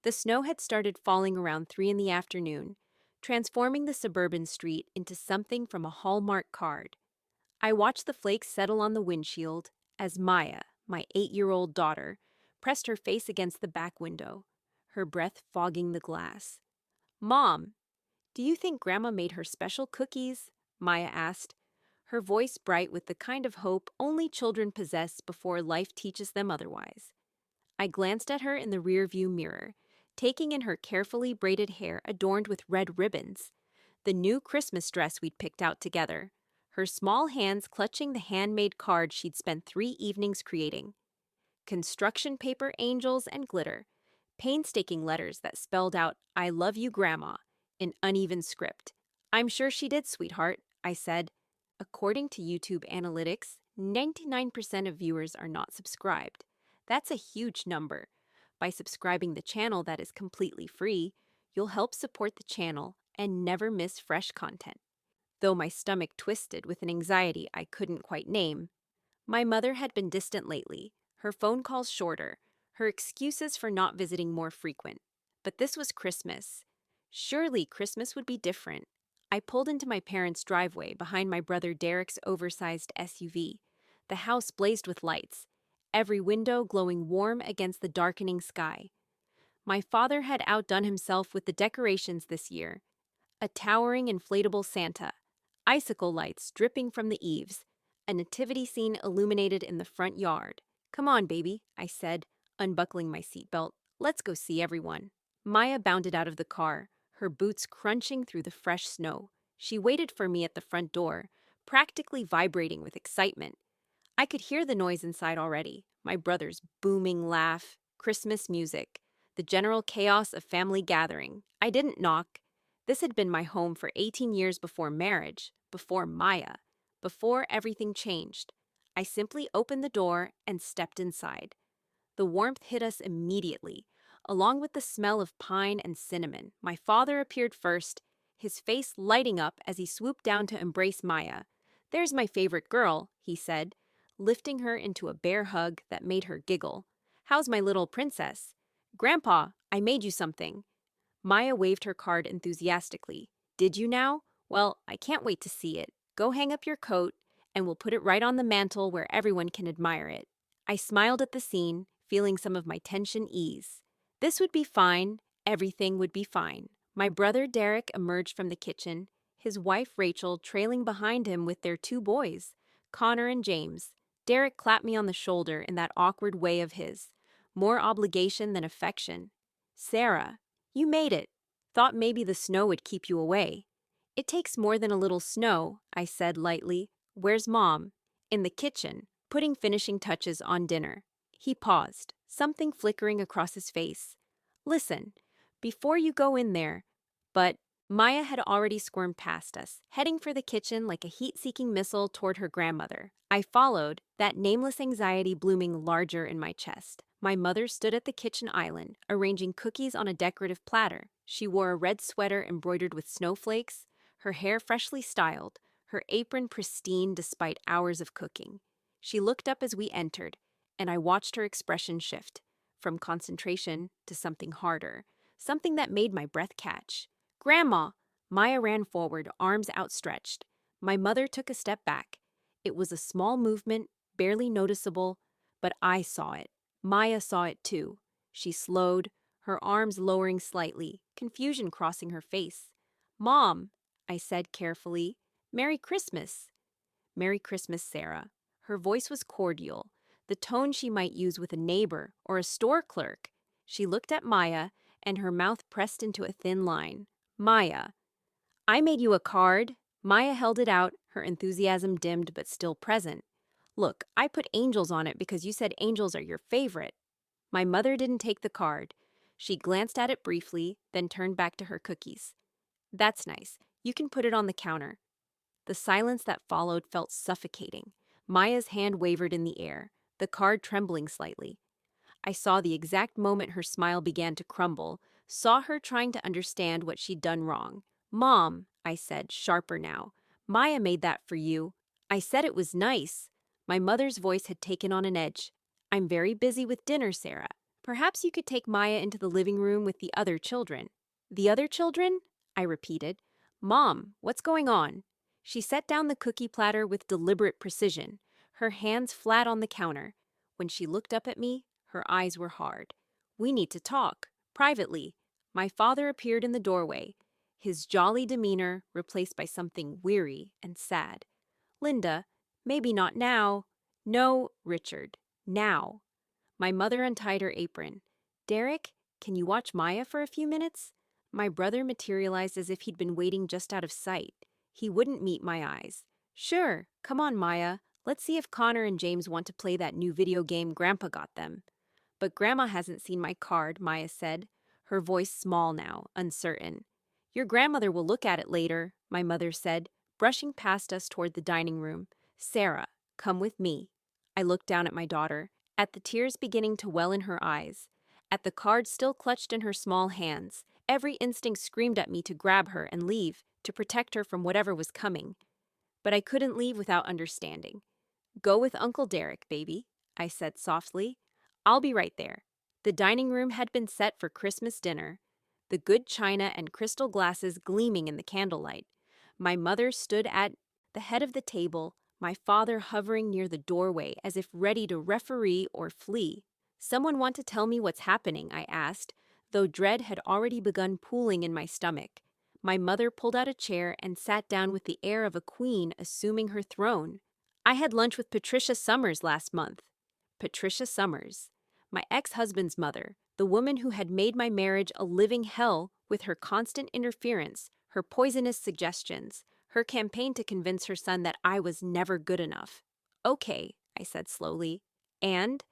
The snow had started falling around 3 in the afternoon, transforming the suburban street into something from a Hallmark card. I watched the flakes settle on the windshield as Maya, my 8-year-old daughter, pressed her face against the back window, her breath fogging the glass. "Mom, do you think Grandma made her special cookies?" Maya asked, her voice bright with the kind of hope only children possess before life teaches them otherwise. I glanced at her in the rearview mirror, taking in her carefully braided hair adorned with red ribbons, the new Christmas dress we'd picked out together, her small hands clutching the handmade card she'd spent 3 evenings creating. Construction paper angels and glitter, painstaking letters that spelled out, "I love you, Grandma," in uneven script. "I'm sure she did, sweetheart," I said. According to YouTube analytics, 99% of viewers are not subscribed. That's a huge number. By subscribing the channel that is completely free, you'll help support the channel and never miss fresh content. Though my stomach twisted with an anxiety I couldn't quite name. My mother had been distant lately, her phone calls shorter, her excuses for not visiting more frequent. But this was Christmas. Surely Christmas would be different. I pulled into my parents' driveway behind my brother Derek's oversized SUV. The house blazed with lights, every window glowing warm against the darkening sky. My father had outdone himself with the decorations this year. A towering inflatable Santa, icicle lights dripping from the eaves, a nativity scene illuminated in the front yard. "Come on, baby," I said, unbuckling my seatbelt. "Let's go see everyone." Maya bounded out of the car, her boots crunching through the fresh snow. She waited for me at the front door, practically vibrating with excitement. I could hear the noise inside already, my brother's booming laugh, Christmas music, the general chaos of family gathering. I didn't knock. This had been my home for 18 years before marriage, before Maya, before everything changed. I simply opened the door and stepped inside. The warmth hit us immediately, along with the smell of pine and cinnamon. My father appeared first, his face lighting up as he swooped down to embrace Maya. "There's my favorite girl," he said, lifting her into a bear hug that made her giggle. "How's my little princess?" "Grandpa, I made you something." Maya waved her card enthusiastically. "Did you now? Well, I can't wait to see it. Go hang up your coat, and we'll put it right on the mantle where everyone can admire it." I smiled at the scene, feeling some of my tension ease. This would be fine. Everything would be fine. My brother Derek emerged from the kitchen, his wife Rachel trailing behind him with their 2 boys, Connor and James. Derek clapped me on the shoulder in that awkward way of his, more obligation than affection. "Sarah, you made it. Thought maybe the snow would keep you away." "It takes more than a little snow," I said lightly. "Where's Mom?" "In the kitchen, putting finishing touches on dinner." He paused, something flickering across his face. "Listen, before you go in there," but Maya had already squirmed past us, heading for the kitchen like a heat-seeking missile toward her grandmother. I followed, that nameless anxiety blooming larger in my chest. My mother stood at the kitchen island, arranging cookies on a decorative platter. She wore a red sweater embroidered with snowflakes, her hair freshly styled, her apron pristine despite hours of cooking. She looked up as we entered, and I watched her expression shift, from concentration to something harder, something that made my breath catch. "Grandma!" Maya ran forward, arms outstretched. My mother took a step back. It was a small movement, barely noticeable, but I saw it. Maya saw it too. She slowed, her arms lowering slightly, confusion crossing her face. "Mom," I said carefully, "Merry Christmas." "Merry Christmas, Sarah." Her voice was cordial, the tone she might use with a neighbor or a store clerk. She looked at Maya, and her mouth pressed into a thin line. "Maya, I made you a card." Maya held it out, her enthusiasm dimmed but still present. "Look, I put angels on it because you said angels are your favorite." My mother didn't take the card. She glanced at it briefly, then turned back to her cookies. "That's nice. You can put it on the counter." The silence that followed felt suffocating. Maya's hand wavered in the air, the card trembling slightly. I saw the exact moment her smile began to crumble, saw her trying to understand what she'd done wrong. "Mom," I said, sharper now, "Maya made that for you." I said it was nice. My mother's voice had taken on an edge. "I'm very busy with dinner, Sarah. Perhaps you could take Maya into the living room with the other children. The other children? I repeated. Mom, what's going on? She set down the cookie platter with deliberate precision, her hands flat on the counter. When she looked up at me, her eyes were hard. We need to talk, privately. My father appeared in the doorway, his jolly demeanor replaced by something weary and sad. Linda, maybe not now. No, Richard, now. My mother untied her apron. Derek, can you watch Maya for a few minutes? My brother materialized as if he'd been waiting just out of sight. He wouldn't meet my eyes. Sure, come on, Maya. Let's see if Connor and James want to play that new video game Grandpa got them. But Grandma hasn't seen my card, Maya said, her voice small now, uncertain. Your grandmother will look at it later, my mother said, brushing past us toward the dining room. Sarah, come with me. I looked down at my daughter, at the tears beginning to well in her eyes, at the card still clutched in her small hands. Every instinct screamed at me to grab her and leave, to protect her from whatever was coming. But I couldn't leave without understanding. Go with Uncle Derek, baby, I said softly. I'll be right there. The dining room had been set for Christmas dinner, the good china and crystal glasses gleaming in the candlelight. My mother stood at the head of the table, my father hovering near the doorway as if ready to referee or flee. Someone want to tell me what's happening, I asked, though dread had already begun pooling in my stomach. My mother pulled out a chair and sat down with the air of a queen assuming her throne. I had lunch with Patricia Summers last month. Patricia Summers, my ex-husband's mother, the woman who had made my marriage a living hell with her constant interference, her poisonous suggestions, her campaign to convince her son that I was never good enough. Okay, I said slowly. And?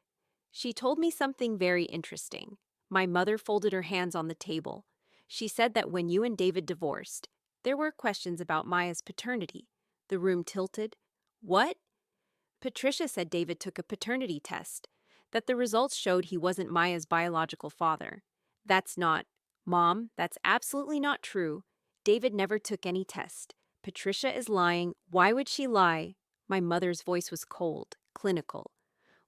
She told me something very interesting. My mother folded her hands on the table. She said that when you and David divorced, there were questions about Maya's paternity. The room tilted. What? Patricia said David took a paternity test, that the results showed he wasn't Maya's biological father. That's not. Mom, that's absolutely not true. David never took any test. Patricia is lying. Why would she lie? My mother's voice was cold, clinical.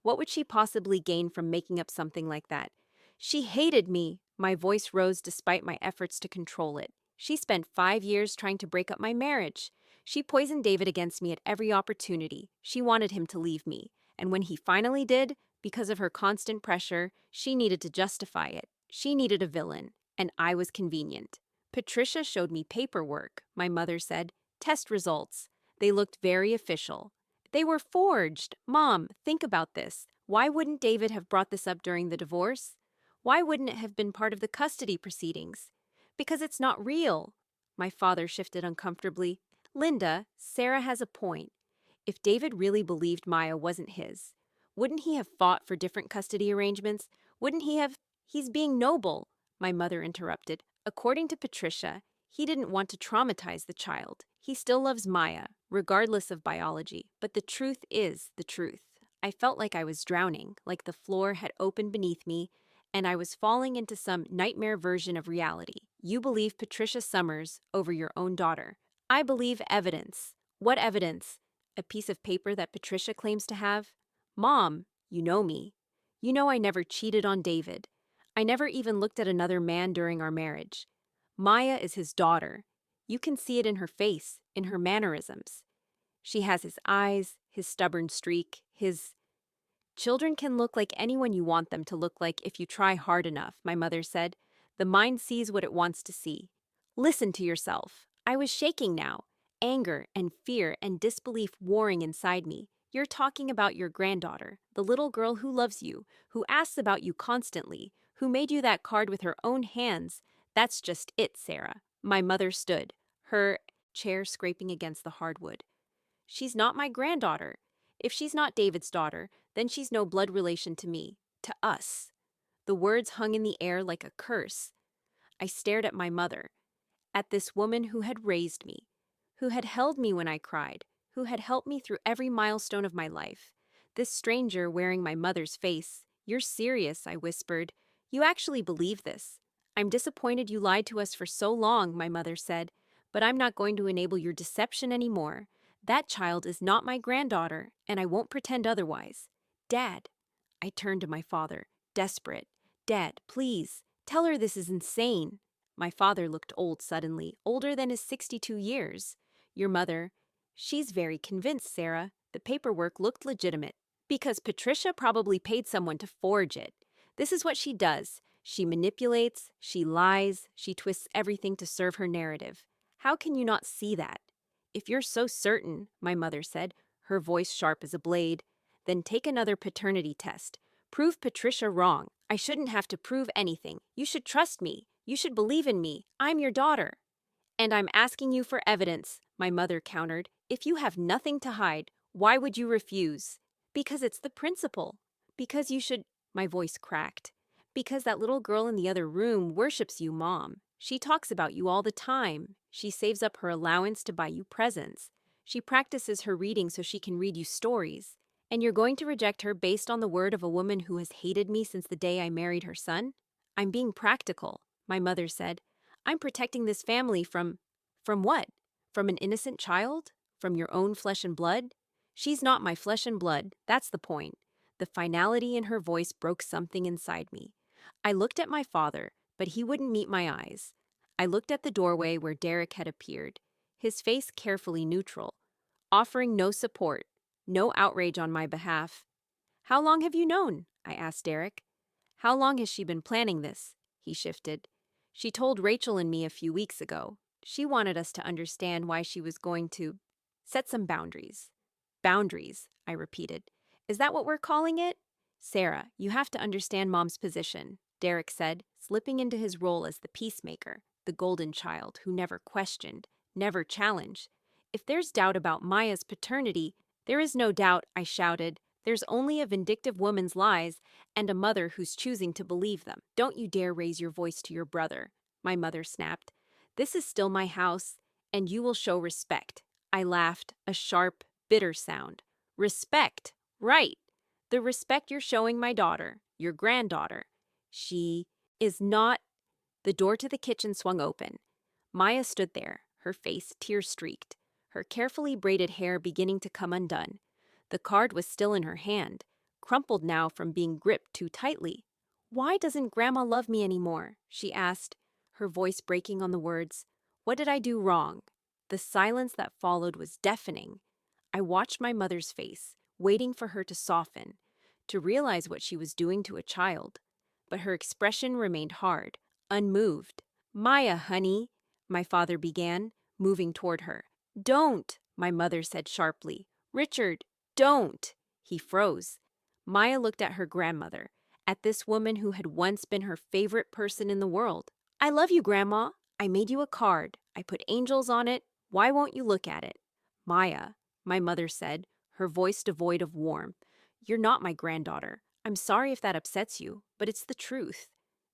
What would she possibly gain from making up something like that? She hated me. My voice rose despite my efforts to control it. She spent 5 years trying to break up my marriage. She poisoned David against me at every opportunity. She wanted him to leave me. And when he finally did, because of her constant pressure, she needed to justify it. She needed a villain, and I was convenient. Patricia showed me paperwork, my mother said. Test results. They looked very official. They were forged. Mom, think about this. Why wouldn't David have brought this up during the divorce? Why wouldn't it have been part of the custody proceedings? Because it's not real. My father shifted uncomfortably. Linda, Sarah has a point. If David really believed Maya wasn't his, wouldn't he have fought for different custody arrangements? Wouldn't he have... He's being noble, my mother interrupted. According to Patricia, he didn't want to traumatize the child. He still loves Maya, regardless of biology. But the truth is the truth. I felt like I was drowning, like the floor had opened beneath me, and I was falling into some nightmare version of reality. You believe Patricia Summers over your own daughter. I believe evidence. What evidence? A piece of paper that Patricia claims to have? Mom, you know me. You know I never cheated on David. I never even looked at another man during our marriage. Maya is his daughter. You can see it in her face, in her mannerisms. She has his eyes, his stubborn streak, his... Children can look like anyone you want them to look like if you try hard enough, my mother said. The mind sees what it wants to see. Listen to yourself. I was shaking now, anger and fear and disbelief warring inside me. You're talking about your granddaughter, the little girl who loves you, who asks about you constantly, who made you that card with her own hands. That's just it, Sarah. My mother stood, her chair scraping against the hardwood. She's not my granddaughter. If she's not David's daughter, then she's no blood relation to me, to us. The words hung in the air like a curse. I stared at my mother, at this woman who had raised me, who had held me when I cried, who had helped me through every milestone of my life. This stranger wearing my mother's face. You're serious, I whispered. You actually believe this. I'm disappointed you lied to us for so long, my mother said, but I'm not going to enable your deception anymore. That child is not my granddaughter, and I won't pretend otherwise. Dad, I turned to my father, desperate. Dad, please, tell her this is insane. My father looked old suddenly, older than his 62 years. Your mother, she's very convinced, Sarah. The paperwork looked legitimate. Because Patricia probably paid someone to forge it. This is what she does. She manipulates, she lies, she twists everything to serve her narrative. How can you not see that? If you're so certain, my mother said, her voice sharp as a blade, then take another paternity test. Prove Patricia wrong. I shouldn't have to prove anything. You should trust me. You should believe in me. I'm your daughter. And I'm asking you for evidence, my mother countered. If you have nothing to hide, why would you refuse? Because it's the principle. Because you should, my voice cracked. Because that little girl in the other room worships you, Mom. She talks about you all the time. She saves up her allowance to buy you presents. She practices her reading so she can read you stories. And you're going to reject her based on the word of a woman who has hated me since the day I married her son? I'm being practical, my mother said. I'm protecting this family from what? From an innocent child? From your own flesh and blood? She's not my flesh and blood, that's the point. The finality in her voice broke something inside me. I looked at my father, but he wouldn't meet my eyes. I looked at the doorway where Derek had appeared, his face carefully neutral, offering no support, no outrage on my behalf. How long have you known? I asked Derek. How long has she been planning this? He shifted. She told Rachel and me a few weeks ago. She wanted us to understand why she was going to set some boundaries. Boundaries, I repeated. Is that what we're calling it? Sarah, you have to understand Mom's position, Derek said, slipping into his role as the peacemaker, the golden child who never questioned, never challenged. If there's doubt about Maya's paternity, there is no doubt, I shouted. There's only a vindictive woman's lies and a mother who's choosing to believe them. Don't you dare raise your voice to your brother, my mother snapped. This is still my house, and you will show respect. I laughed, a sharp, bitter sound. Respect, right. The respect you're showing my daughter, your granddaughter. She is not. The door to the kitchen swung open. Maya stood there, her face tear-streaked, her carefully braided hair beginning to come undone. The card was still in her hand, crumpled now from being gripped too tightly. Why doesn't Grandma love me anymore? She asked, her voice breaking on the words. What did I do wrong? The silence that followed was deafening. I watched my mother's face, waiting for her to soften, to realize what she was doing to a child. But her expression remained hard, unmoved. Maya, honey, my father began, moving toward her. Don't, my mother said sharply. Richard, don't. He froze. Maya looked at her grandmother, at this woman who had once been her favorite person in the world. I love you, Grandma. I made you a card. I put angels on it. Why won't you look at it? Maya, my mother said, her voice devoid of warmth. You're not my granddaughter. I'm sorry if that upsets you, but it's the truth.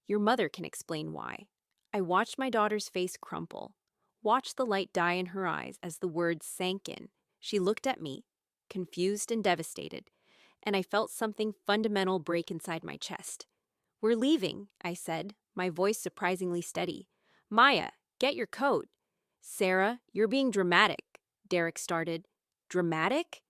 Your mother can explain why. I watched my daughter's face crumple, watched the light die in her eyes as the words sank in. She looked at me, confused and devastated, and I felt something fundamental break inside my chest. We're leaving, I said, my voice surprisingly steady. Maya, get your coat. Sarah, you're being dramatic, Derek started. Dramatic?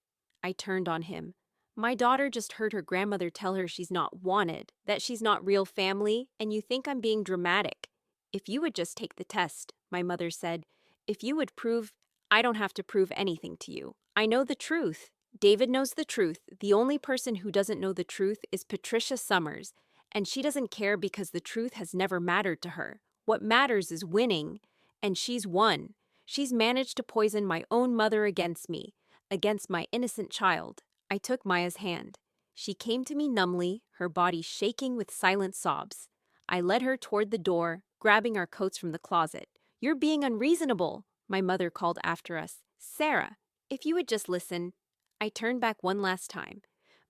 I turned on him. My daughter just heard her grandmother tell her she's not wanted, that she's not real family, and you think I'm being dramatic. If you would just take the test, my mother said. If you would prove, I don't have to prove anything to you. I know the truth. David knows the truth. The only person who doesn't know the truth is Patricia Summers, and she doesn't care because the truth has never mattered to her. What matters is winning, and she's won. She's managed to poison my own mother against me, against my innocent child. I took Maya's hand. She came to me numbly, her body shaking with silent sobs. I led her toward the door, grabbing our coats from the closet. You're being unreasonable, my mother called after us. Sarah, if you would just listen. I turned back one last time.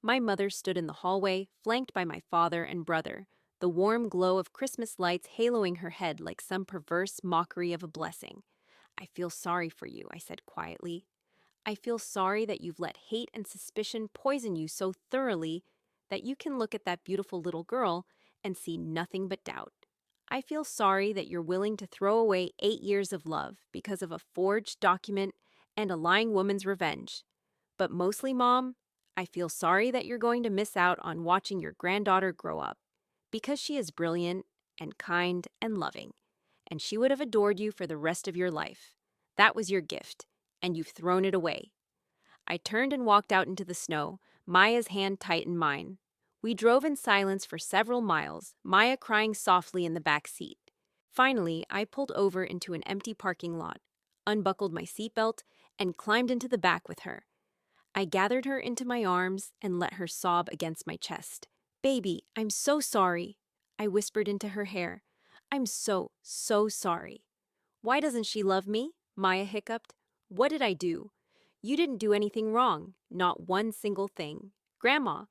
My mother stood in the hallway, flanked by my father and brother, the warm glow of Christmas lights haloing her head like some perverse mockery of a blessing. I feel sorry for you, I said quietly. I feel sorry that you've let hate and suspicion poison you so thoroughly that you can look at that beautiful little girl and see nothing but doubt. I feel sorry that you're willing to throw away 8 years of love because of a forged document and a lying woman's revenge. But mostly, Mom, I feel sorry that you're going to miss out on watching your granddaughter grow up. Because she is brilliant and kind and loving, and she would have adored you for the rest of your life. That was your gift, and you've thrown it away. I turned and walked out into the snow, Maya's hand tight in mine. We drove in silence for several miles, Maya crying softly in the back seat. Finally, I pulled over into an empty parking lot, unbuckled my seatbelt, and climbed into the back with her. I gathered her into my arms and let her sob against my chest. "Baby, I'm so sorry," I whispered into her hair. "I'm so, so sorry." "Why doesn't she love me?" Maya hiccuped. "What did I do?" "You didn't do anything wrong. Not one single thing. Grandma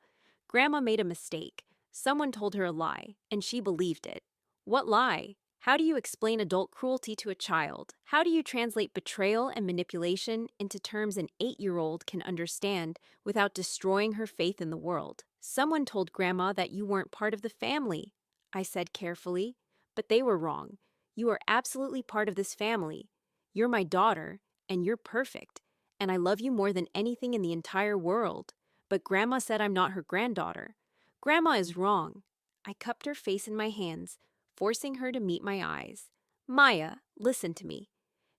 made a mistake. Someone told her a lie, and she believed it." "What lie?" "How do you explain adult cruelty to a child? How do you translate betrayal and manipulation into terms an 8-year-old can understand without destroying her faith in the world?" "Someone told Grandma that you weren't part of the family," I said carefully. "But they were wrong. You are absolutely part of this family. You're my daughter, and you're perfect, and I love you more than anything in the entire world. But Grandma said I'm not her granddaughter." "Grandma is wrong." I cupped her face in my hands, forcing her to meet my eyes. "Maya, listen to me.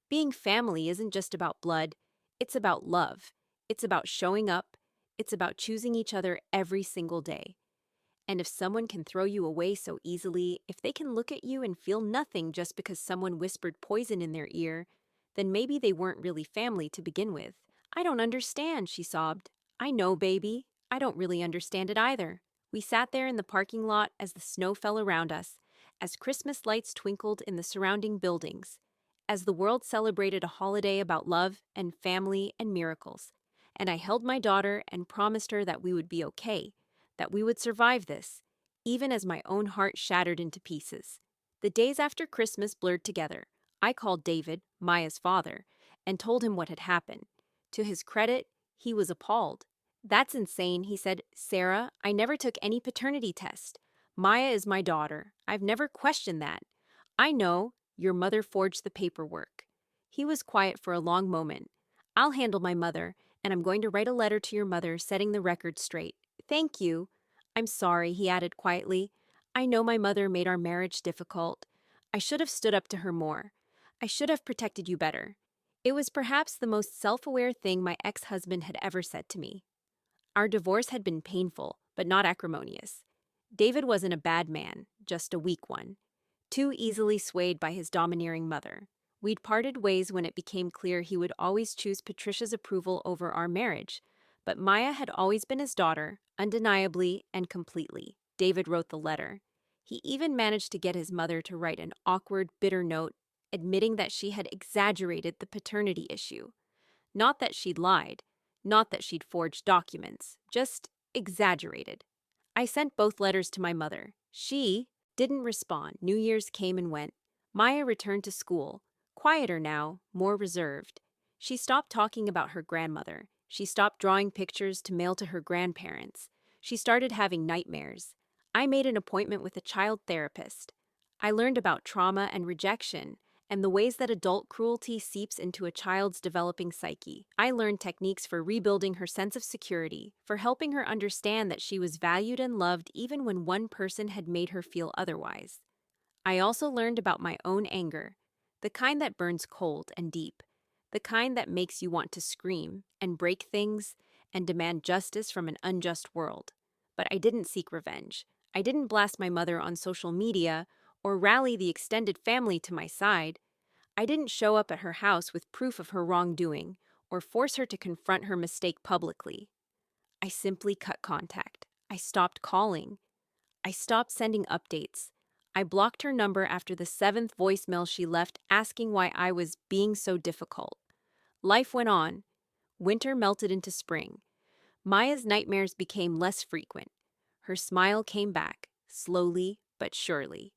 Being family isn't just about blood. It's about love. It's about showing up. It's about choosing each other every single day. And if someone can throw you away so easily, if they can look at you and feel nothing just because someone whispered poison in their ear, then maybe they weren't really family to begin with." "I don't understand," she sobbed. "I know, baby. I don't really understand it either." We sat there in the parking lot as the snow fell around us, as Christmas lights twinkled in the surrounding buildings, as the world celebrated a holiday about love and family and miracles. And I held my daughter and promised her that we would be okay, that we would survive this, even as my own heart shattered into pieces. The days after Christmas blurred together. I called David, Maya's father, and told him what had happened. To his credit, he was appalled. "That's insane," he said. "Sarah, I never took any paternity test. Maya is my daughter. I've never questioned that." "I know. Your mother forged the paperwork." He was quiet for a long moment. "I'll handle my mother, and I'm going to write a letter to your mother setting the record straight." "Thank you." "I'm sorry," he added quietly. "I know my mother made our marriage difficult. I should have stood up to her more. I should have protected you better." It was perhaps the most self-aware thing my ex-husband had ever said to me. Our divorce had been painful, but not acrimonious. David wasn't a bad man, just a weak one, too easily swayed by his domineering mother. We'd parted ways when it became clear he would always choose Patricia's approval over our marriage, but Maya had always been his daughter, undeniably and completely. David wrote the letter. He even managed to get his mother to write an awkward, bitter note, admitting that she had exaggerated the paternity issue. Not that she'd lied, not that she'd forged documents, just exaggerated. I sent both letters to my mother. She didn't respond. New Year's came and went. Maya returned to school, quieter now, more reserved. She stopped talking about her grandmother. She stopped drawing pictures to mail to her grandparents. She started having nightmares. I made an appointment with a child therapist. I learned about trauma and rejection, and the ways that adult cruelty seeps into a child's developing psyche. I learned techniques for rebuilding her sense of security, for helping her understand that she was valued and loved even when one person had made her feel otherwise. I also learned about my own anger, the kind that burns cold and deep, the kind that makes you want to scream and break things and demand justice from an unjust world. But I didn't seek revenge. I didn't blast my mother on social media or rally the extended family to my side. I didn't show up at her house with proof of her wrongdoing or force her to confront her mistake publicly. I simply cut contact. I stopped calling. I stopped sending updates. I blocked her number after the 7th voicemail she left asking why I was being so difficult. Life went on. Winter melted into spring. Maya's nightmares became less frequent. Her smile came back, slowly but surely.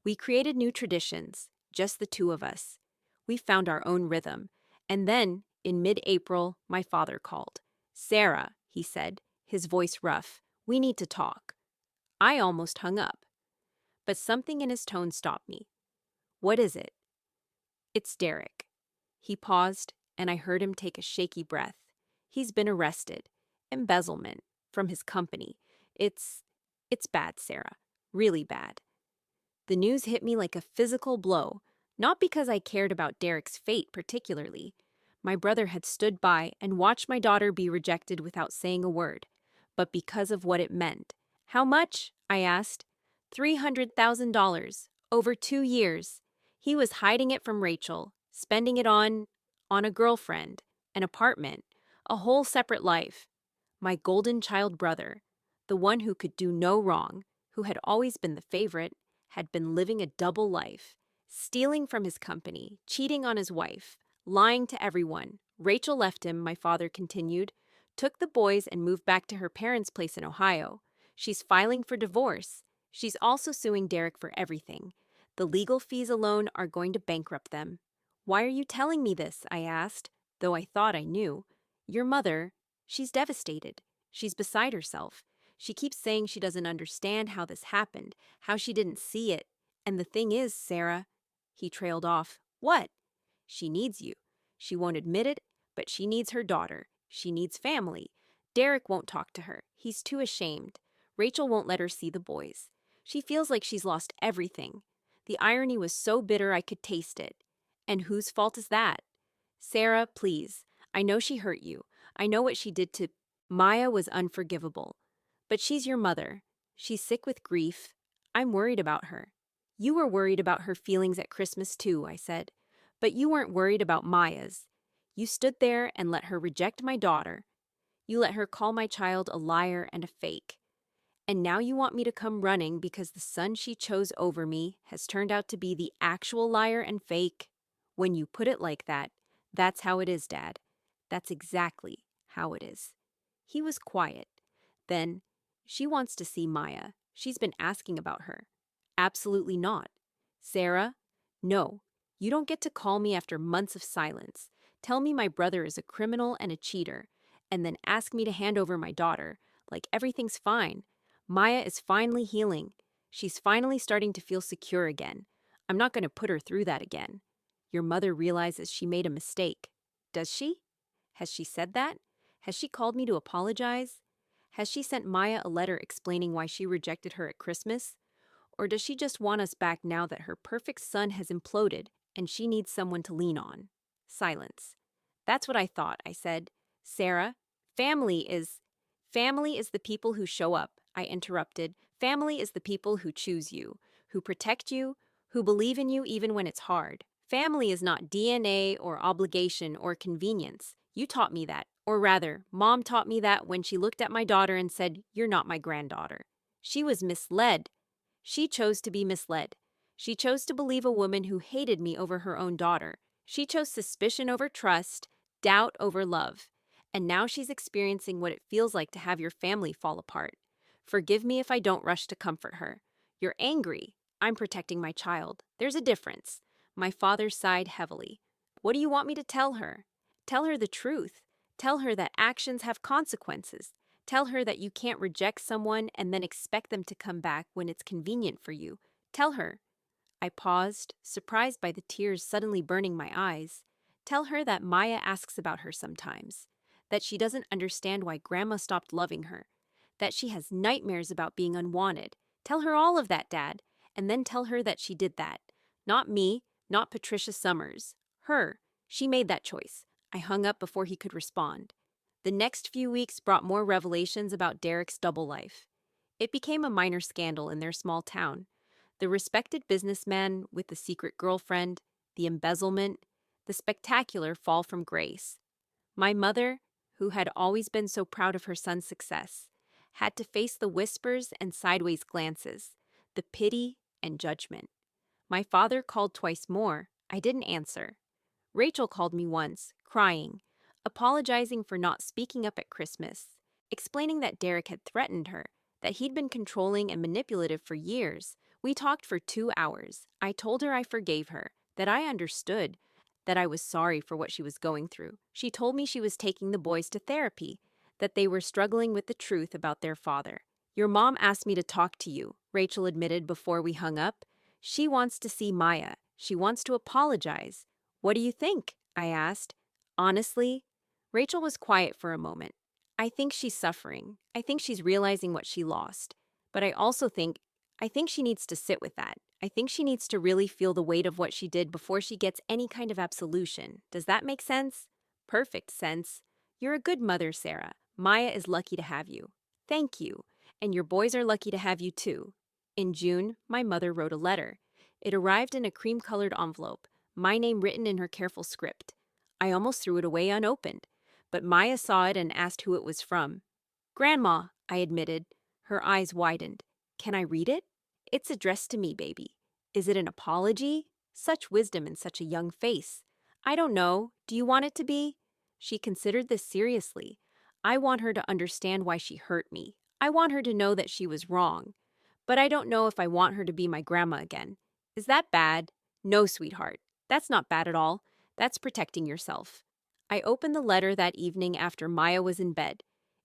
We created new traditions, just the two of us. We found our own rhythm. And then, in mid-April, my father called. "Sarah," he said, his voice rough, "we need to talk." I almost hung up. But something in his tone stopped me. "What is it?" "It's Derek." He paused, and I heard him take a shaky breath. "He's been arrested. Embezzlement. From his company. It's bad, Sarah. really bad. The news hit me like a physical blow, not because I cared about Derek's fate particularly. My brother had stood by and watched my daughter be rejected without saying a word, but because of what it meant. How much? I asked. $300,000, over 2 years. He was hiding it from Rachel, spending it on a girlfriend, an apartment, a whole separate life. My golden child brother, the one who could do no wrong, who had always been the favorite, had been living a double life, stealing from his company, cheating on his wife, lying to everyone. Rachel left him, my father continued, took the boys and moved back to her parents' place in Ohio. She's filing for divorce. She's also suing Derek for everything. The legal fees alone are going to bankrupt them. Why are you telling me this? I asked, though I thought I knew. Your mother, she's devastated. She's beside herself. She keeps saying she doesn't understand how this happened, how she didn't see it. And the thing is, Sarah, he trailed off. What? She needs you. She won't admit it, but she needs her daughter. She needs family. Derek won't talk to her. He's too ashamed. Rachel won't let her see the boys. She feels like she's lost everything. The irony was so bitter I could taste it. And whose fault is that? Sarah, please. I know she hurt you. I know what she did to Maya was unforgivable. But she's your mother. She's sick with grief. I'm worried about her. You were worried about her feelings at Christmas too, I said. But you weren't worried about Maya's. You stood there and let her reject my daughter. You let her call my child a liar and a fake. And now you want me to come running because the son she chose over me has turned out to be the actual liar and fake? When you put it like that, that's how it is, Dad. That's exactly how it is. He was quiet. Then, she wants to see Maya. She's been asking about her. Absolutely not. Sarah? No. You don't get to call me after months of silence. Tell me my brother is a criminal and a cheater, and then ask me to hand over my daughter, like everything's fine. Maya is finally healing. She's finally starting to feel secure again. I'm not going to put her through that again. Your mother realizes she made a mistake. Does she? Has she said that? Has she called me to apologize? Has she sent Maya a letter explaining why she rejected her at Christmas? Or does she just want us back now that her perfect son has imploded and she needs someone to lean on? Silence. That's what I thought, I said. Sarah, family is the people who show up, I interrupted. Family is the people who choose you, who protect you, who believe in you even when it's hard. Family is not DNA or obligation or convenience. You taught me that. Or rather, Mom taught me that when she looked at my daughter and said, "You're not my granddaughter." She was misled. She chose to be misled. She chose to believe a woman who hated me over her own daughter. She chose suspicion over trust, doubt over love. And now she's experiencing what it feels like to have your family fall apart. Forgive me if I don't rush to comfort her. You're angry. I'm protecting my child. There's a difference. My father sighed heavily. What do you want me to tell her? Tell her the truth. Tell her that actions have consequences. Tell her that you can't reject someone and then expect them to come back when it's convenient for you. Tell her. I paused, surprised by the tears suddenly burning my eyes. Tell her that Maya asks about her sometimes. That she doesn't understand why Grandma stopped loving her. That she has nightmares about being unwanted. Tell her all of that, Dad. And then tell her that she did that. Not me, not Patricia Summers. Her. She made that choice. I hung up before he could respond. The next few weeks brought more revelations about Derek's double life. It became a minor scandal in their small town. The respected businessman with the secret girlfriend, the embezzlement, the spectacular fall from grace. My mother, who had always been so proud of her son's success, had to face the whispers and sideways glances, the pity and judgment. My father called twice more. I didn't answer. Rachel called me once, crying, apologizing for not speaking up at Christmas, explaining that Derek had threatened her, that he'd been controlling and manipulative for years. We talked for 2 hours. I told her I forgave her, that I understood, that I was sorry for what she was going through. She told me she was taking the boys to therapy, that they were struggling with the truth about their father. Your mom asked me to talk to you, Rachel admitted before we hung up. She wants to see Maya. She wants to apologize. What do you think? I asked. Honestly, Rachel was quiet for a moment. I think she's suffering. I think she's realizing what she lost. But I also think I think she needs to sit with that. I think she needs to really feel the weight of what she did before she gets any kind of absolution. Does that make sense? Perfect sense. You're a good mother, Sarah. Maya is lucky to have you. Thank you. And your boys are lucky to have you too. In June, my mother wrote a letter. It arrived in a cream-colored envelope, my name written in her careful script. I almost threw it away unopened, but Maya saw it and asked who it was from. Grandma, I admitted. Her eyes widened. Can I read it? It's addressed to me, baby. Is it an apology? Such wisdom in such a young face. I don't know. Do you want it to be? She considered this seriously. I want her to understand why she hurt me. I want her to know that she was wrong. But I don't know if I want her to be my grandma again. Is that bad? No, sweetheart. That's not bad at all. That's protecting yourself. I opened the letter that evening after Maya was in bed.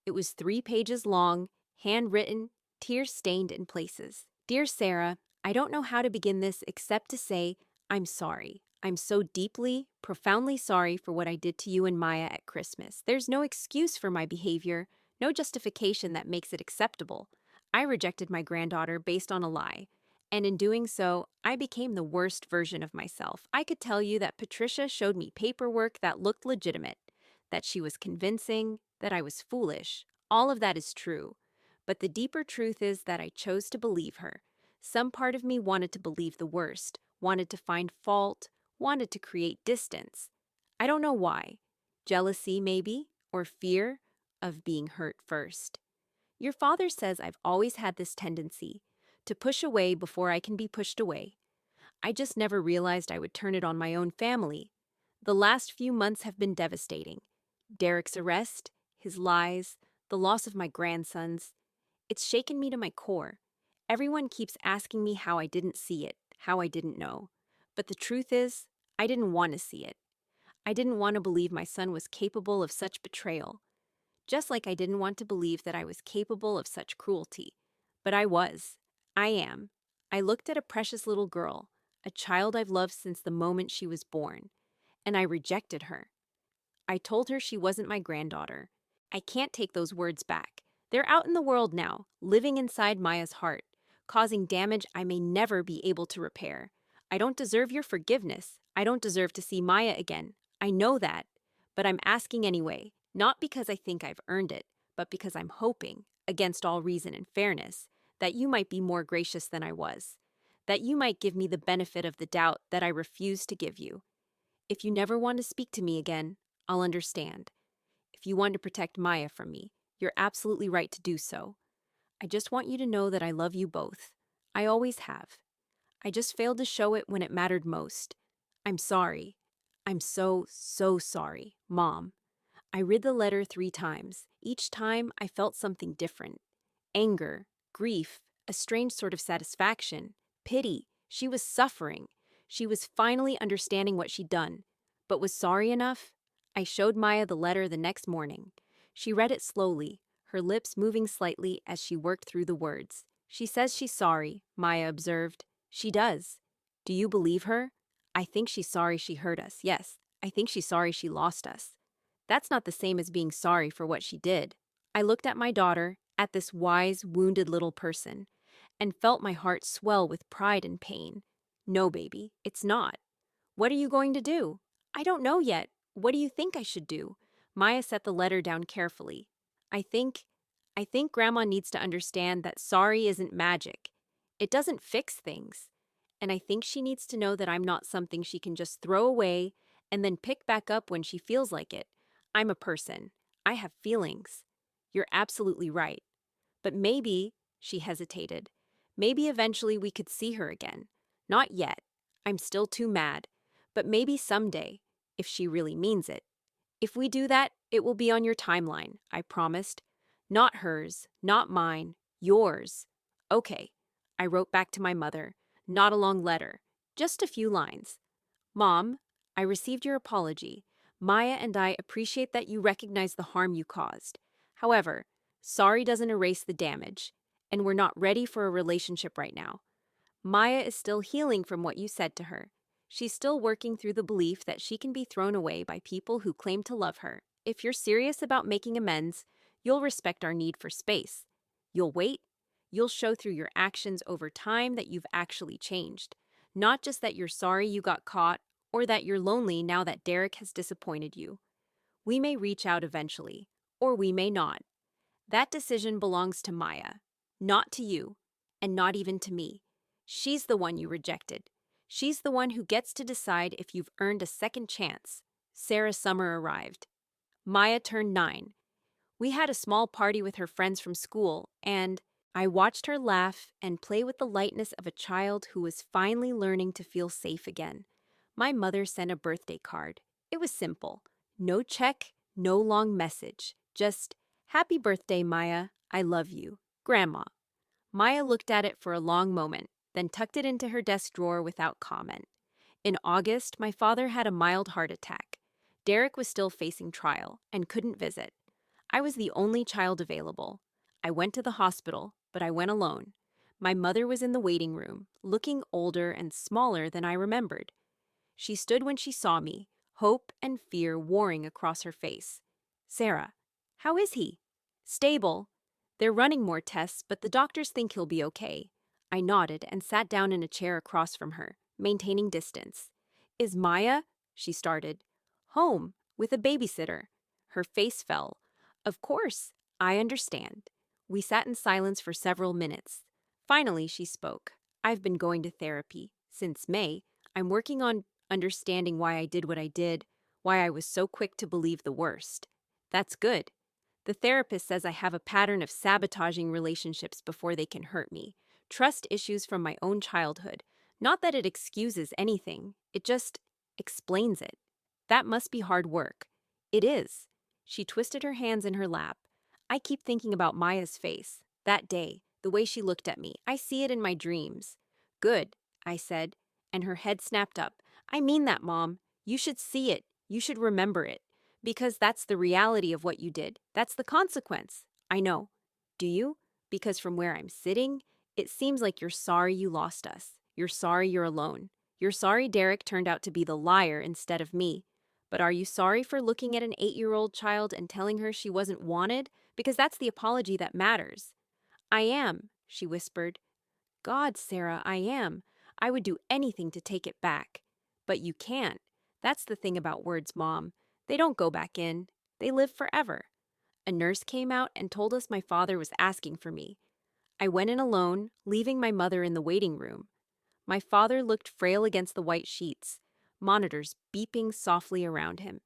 It was 3 pages long, handwritten, tear-stained in places. Dear Sarah, I don't know how to begin this except to say, I'm sorry. I'm so deeply, profoundly sorry for what I did to you and Maya at Christmas. There's no excuse for my behavior, no justification that makes it acceptable. I rejected my granddaughter based on a lie. And in doing so, I became the worst version of myself. I could tell you that Patricia showed me paperwork that looked legitimate, that she was convincing, that I was foolish. All of that is true. But the deeper truth is that I chose to believe her. Some part of me wanted to believe the worst, wanted to find fault, wanted to create distance. I don't know why. Jealousy, maybe, or fear of being hurt first. Your father says I've always had this tendency to push away before I can be pushed away. I just never realized I would turn it on my own family. The last few months have been devastating. Derek's arrest, his lies, the loss of my grandsons. It's shaken me to my core. Everyone keeps asking me how I didn't see it, how I didn't know. But the truth is, I didn't want to see it. I didn't want to believe my son was capable of such betrayal. Just like I didn't want to believe that I was capable of such cruelty. But I was. I am. I looked at a precious little girl, a child I've loved since the moment she was born, and I rejected her. I told her she wasn't my granddaughter. I can't take those words back. They're out in the world now, living inside Maya's heart, causing damage I may never be able to repair. I don't deserve your forgiveness. I don't deserve to see Maya again. I know that. But I'm asking anyway, not because I think I've earned it, but because I'm hoping, against all reason and fairness, that you might be more gracious than I was, that you might give me the benefit of the doubt that I refuse to give you. If you never want to speak to me again, I'll understand. If you want to protect Maya from me, you're absolutely right to do so. I just want you to know that I love you both. I always have. I just failed to show it when it mattered most. I'm sorry. I'm so, so sorry, Mom. I read the letter 3 times. Each time, I felt something different. Anger, grief, a strange sort of satisfaction, pity. She was suffering. She was finally understanding what she'd done. But was sorry enough? I showed Maya the letter the next morning. She read it slowly, her lips moving slightly as she worked through the words. She says she's sorry, Maya observed. She does. Do you believe her? I think she's sorry she hurt us, yes. I think she's sorry she lost us. That's not the same as being sorry for what she did. I looked at my daughter, at this wise, wounded little person, and felt my heart swell with pride and pain. No, baby, it's not. What are you going to do? I don't know yet. What do you think I should do? Maya set the letter down carefully. I think Grandma needs to understand that sorry isn't magic. It doesn't fix things. And I think she needs to know that I'm not something she can just throw away and then pick back up when she feels like it. I'm a person. I have feelings. You're absolutely right. But maybe, she hesitated, maybe eventually we could see her again. Not yet. I'm still too mad. But maybe someday, if she really means it. If we do that, it will be on your timeline, I promised. Not hers, not mine, yours. Okay. I wrote back to my mother. Not a long letter. Just a few lines. Mom, I received your apology. Maya and I appreciate that you recognize the harm you caused. However, sorry doesn't erase the damage, and we're not ready for a relationship right now. Maya is still healing from what you said to her. She's still working through the belief that she can be thrown away by people who claim to love her. If you're serious about making amends, you'll respect our need for space. You'll wait. You'll show through your actions over time that you've actually changed. Not just that you're sorry you got caught or that you're lonely now that Derek has disappointed you. We may reach out eventually, or we may not. That decision belongs to Maya, not to you, and not even to me. She's the one you rejected. She's the one who gets to decide if you've earned a second chance. Sarah's summer arrived. Maya turned 9. We had a small party with her friends from school, and I watched her laugh and play with the lightness of a child who was finally learning to feel safe again. My mother sent a birthday card. It was simple. No check, no long message. Just, "Happy birthday, Maya. I love you. Grandma." Maya looked at it for a long moment, then tucked it into her desk drawer without comment. In August, my father had a mild heart attack. Derek was still facing trial and couldn't visit. I was the only child available. I went to the hospital, but I went alone. My mother was in the waiting room, looking older and smaller than I remembered. She stood when she saw me, hope and fear warring across her face. "Sarah, how is he?" "Stable. They're running more tests, but the doctors think he'll be okay." I nodded and sat down in a chair across from her, maintaining distance. "Is Maya," she started, "home with a babysitter?" Her face fell. "Of course, I understand." We sat in silence for several minutes. Finally, she spoke. "I've been going to therapy since May. I'm working on understanding why I did what I did, why I was so quick to believe the worst." "That's good." "The therapist says I have a pattern of sabotaging relationships before they can hurt me. Trust issues from my own childhood. Not that it excuses anything, it just explains it. That must be hard work." "It is." She twisted her hands in her lap. "I keep thinking about Maya's face. That day, the way she looked at me. I see it in my dreams." "Good," I said, and her head snapped up. "I mean that, Mom. You should see it. You should remember it. Because that's the reality of what you did. That's the consequence." "I know." "Do you? Because from where I'm sitting, it seems like you're sorry you lost us. You're sorry you're alone. You're sorry Derek turned out to be the liar instead of me. But are you sorry for looking at an 8-year-old child and telling her she wasn't wanted? Because that's the apology that matters." "I am," she whispered. "God, Sarah, I am. I would do anything to take it back." "But you can't. That's the thing about words, Mom. They don't go back in. They live forever." A nurse came out and told us my father was asking for me. I went in alone, leaving my mother in the waiting room. My father looked frail against the white sheets, monitors beeping softly around him.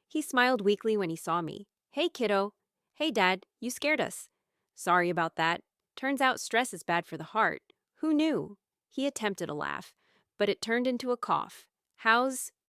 He smiled weakly when he saw me. "Hey, kiddo." "Hey, Dad, you scared us." "Sorry about that. Turns out stress is bad for the heart. Who knew?" He attempted a laugh, but it turned into a cough. "How's